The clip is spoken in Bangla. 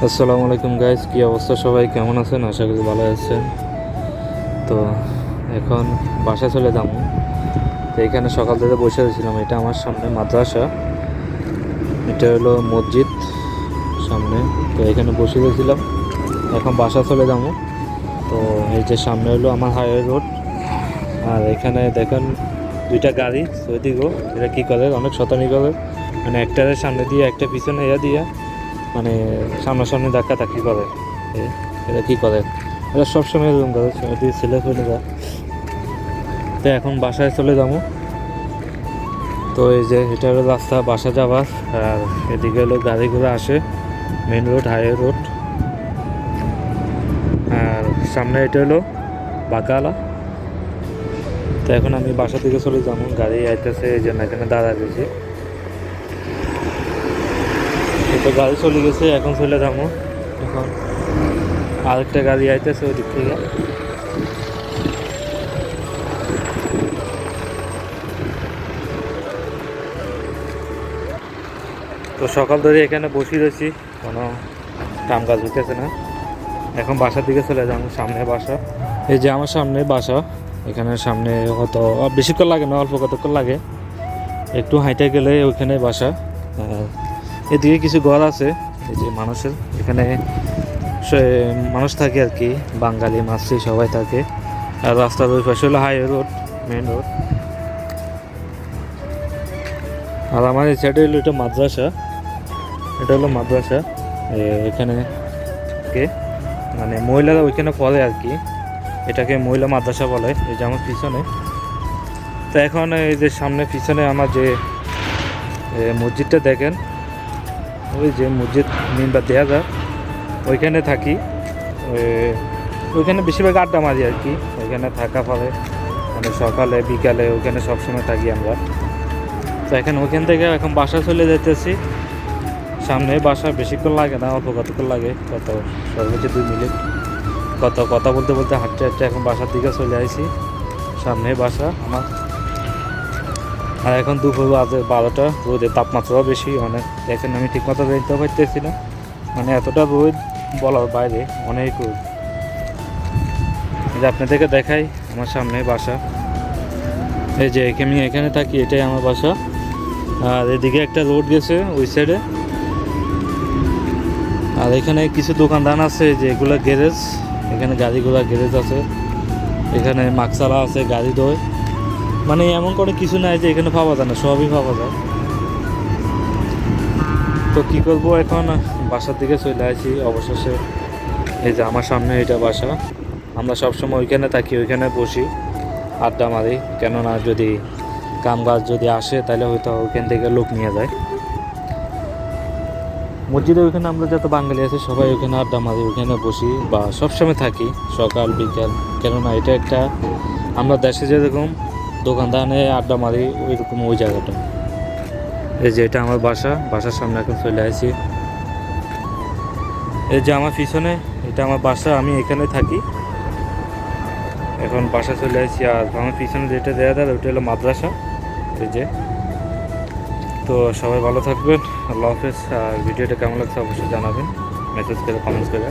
আসসালামু আলাইকুম গাইস, কি অবস্থা? সবাই কেমন আছেন? আশা করি ভালো আছেন। তো এখন বাসায় চলে যাবো। তো এখানে সকাল থেকে বসে রয়েছিলাম। এটা আমার সামনে মাদ্রাসা, এটা হলো মসজিদ সামনে। তো এখানে বসে রয়েছিলাম, এখন বাসা চলে যাবো। তো এই যে সামনে হলো আমার হাইওয়ে রোড, আর এখানে দেখেন দুইটা গাড়ি ওইদিকেও। এটা কী করে, অনেক শতানি করে, মানে একটার সামনে দিয়ে একটা পিছনে দিয়ে মানে সামনাসামনি ধাক্কি করে। এটা কী করে, এটা সবসময় এরকম করে, দিয়ে ছেলে ফেলে যায়। তো এখন বাসায় চলে যাবো। তো এই যে এটা হলো রাস্তা বাসা যাওয়ার, আর এদিকে হলো গাড়িগুলো আসে, মেন রোড, হাইওয়ে রোড। আর সামনে এটা হলো বাকালা। তো এখন আমি বাসা থেকে চলে যাবো, গাড়ি আইতেছে এই জন্য এখানে দাঁড়া দিয়েছি। তো গাড়ি চলে গেছে, এখন চলে যাবো। এখন আরেকটা গাড়ি আইতেছে ওই দিক থেকে। তো সকাল ধরে এখানে বসে রয়েছি, কোনো কাম কাজ হইতেছে না। এখন বাসার দিকে চলে যাবো, সামনে বাসা। এই যে আমার সামনে বাসা, এখানে সামনে হয়তো বেশিক্ষণ লাগে না, অল্প কতক্ষণ লাগে, একটু হাইটে গেলে ওইখানে বাসা। এদিকে কিছু ঘর আছে, এই যে মানুষের এখানে মানুষ থাকে আর কি, বাঙালি মাসি সবাই থাকে। আর রাস্তার ওই পাশে হলো হাইওয়ে রোড, মেন রোড। আর আমার এই সাইডে হলো এটা মাদ্রাসা, এটা হলো মাদ্রাসা। এখানে কে মানে মহিলারা ওইখানে পড়ে আর কি, এটাকে মহিলা মাদ্রাসা বলে। এই যে আমার পিছনে, তো এখন এই যে সামনে পিছনে আমার যে মসজিদটা দেখেন, ওই যে মসজিদ মিনবার দেয়া যায়, ওইখানে থাকি। ওইখানে বেশিরভাগ আড্ডা মারি আর কি, ওইখানে থাকা পরে মানে সকালে বিকালে ওইখানে সবসময় থাকি আমরা। তো এখন ওইখান থেকে এখন বাসা চলে যেতেছি। সামনে বাসা, বেশিক্ষণ লাগে না, অল্প কতক্ষণ লাগে, কত সর্বোচ্চ 2 মিনিট। কথা বলতে বলতে হাঁটতে হাঁটতে এখন বাসার দিকে চলে আসি। সামনে বাসা আমার। আর এখন দুপুর বাজে 12টা, রোদের তাপমাত্রাও বেশি অনেক। দেখেন আমি ঠিক মতো দেখতে পারতেছি না, মানে এতটা রোদ বলার বাইরে, অনেক রোদ। যে আপনাদেরকে দেখাই আমার সামনে বাসা, এই যে আমি এখানে থাকি, এটাই আমার বাসা। আর এদিকে একটা রোড গেছে ওই সাইডে। আর এখানে কিছু দোকানদার আছে, যে এগুলো গ্যারেজ, এখানে গাড়িগুলো গ্যারেজ আছে। এখানে মাকসালা আছে, গাড়ি দোয়, মানে এমন করে কিছু নাই যে এখানে পাওয়া যায় না, সবই পাওয়া যায়। তো কী করবো, এখন বাসার দিকে চলে আসি অবশেষে। এই যে আমার সামনে এটা বাসা, আমরা সবসময় ওইখানে থাকি, ওইখানে বসি, আড্ডা মারি। কেননা যদি কাম কাজ যদি আসে তাহলে হয়তো ওইখান থেকে লোক নিয়ে যায়। মসজিদে ওইখানে আমরা যত বাঙালি আছে সবাই ওইখানে আড্ডা মারি, ওইখানে বসি বা সবসময় থাকি সকাল বিকাল। কেননা এটা একটা, আমরা দেশে যেরকম দোকানদানে আড্ডা মারি ওইরকম ওই জায়গাটা। এই যে এটা আমার বাসা, বাসার সামনে এখন চলে আসি। এই যে আমার পিছনে এটা আমার বাসা, আমি এখানে থাকি। এখন বাসা চলে আসছি। আর আমার পিছনে যেটা দেওয়া যায় ওটা হলো মাদ্রাসা। এই যে, তো সবাই ভালো থাকবেন, আল্লাহ হাফেজ। আর ভিডিওটা কেমন লাগছে অবশ্যই জানাবেন, মেসেজ করে, কমেন্টস করে।